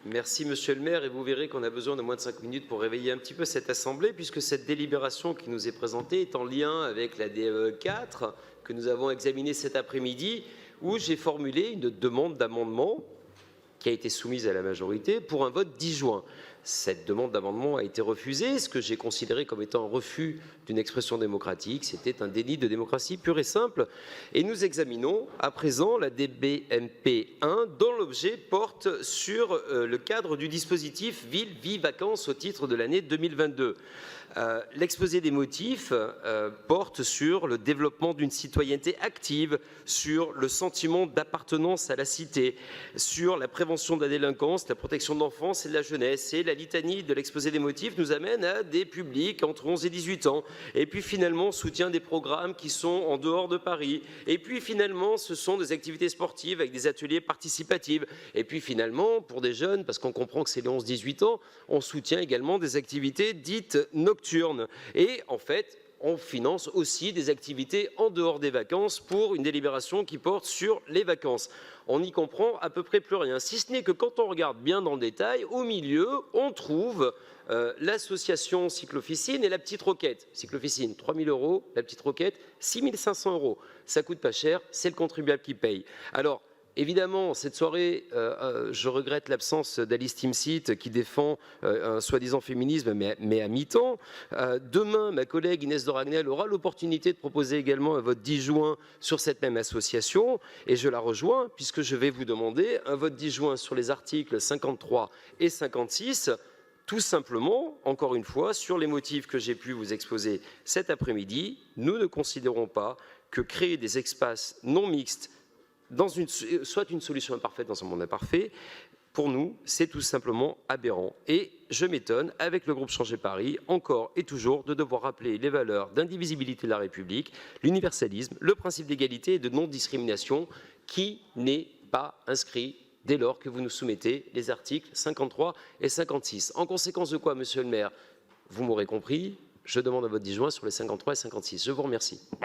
Merci Monsieur le maire, et vous verrez qu'on a besoin de moins de 5 minutes pour réveiller un petit peu cette assemblée, puisque cette délibération qui nous est présentée est en lien avec la DE 4 que nous avons examinée cet après-midi, où j'ai formulé une demande d'amendement qui a été soumise à la majorité pour un vote 10 juin. Cette demande d'amendement a été refusée, ce que j'ai considéré comme étant un refus d'une expression démocratique. C'était un déni de démocratie pur et simple. Et nous examinons à présent la DBMP 1, dont l'objet porte sur le cadre du dispositif Ville, Vie, Vacances au titre de l'année 2022. L'exposé des motifs porte sur le développement d'une citoyenneté active, sur le sentiment d'appartenance à la cité, sur la prévention de la délinquance, la protection de l'enfance et de la jeunesse. Et la litanie de l'exposé des motifs nous amène à des publics entre 11 et 18 ans. Et puis finalement, soutien des programmes qui sont en dehors de Paris. Et puis finalement, ce sont des activités sportives avec des ateliers participatifs. Et puis finalement, pour des jeunes, parce qu'on comprend que c'est les 11-18 ans, on soutient également des activités dites nocturnes. Et en fait, on finance aussi des activités en dehors des vacances pour une délibération qui porte sur les vacances. On n'y comprend à peu près plus rien, si ce n'est que quand on regarde bien dans le détail, au milieu, on trouve l'association Cyclofficine et la Petite Roquette. Cyclofficine, 3 000 €, la Petite Roquette, 6 500 €. Ça coûte pas cher, c'est le contribuable qui paye. Alors, évidemment, cette soirée, je regrette l'absence d'Alice Timsit qui défend un soi-disant féminisme, mais à mi-temps. Demain, ma collègue Inès de Ragnel aura l'opportunité de proposer également un vote 10 juin sur cette même association, et je la rejoins puisque je vais vous demander un vote 10 juin sur les articles 53 et 56, tout simplement, encore une fois, sur les motifs que j'ai pu vous exposer cet après-midi. Nous ne considérons pas que créer des espaces non mixtes soit une solution imparfaite dans un monde imparfait. Pour nous, c'est tout simplement aberrant. Et je m'étonne, avec le groupe Changer Paris, encore et toujours, de devoir rappeler les valeurs d'indivisibilité de la République, l'universalisme, le principe d'égalité et de non-discrimination, qui n'est pas inscrit dès lors que vous nous soumettez les articles 53 et 56. En conséquence de quoi, monsieur le maire, vous m'aurez compris, je demande un vote 10 juin sur les 53 et 56. Je vous remercie.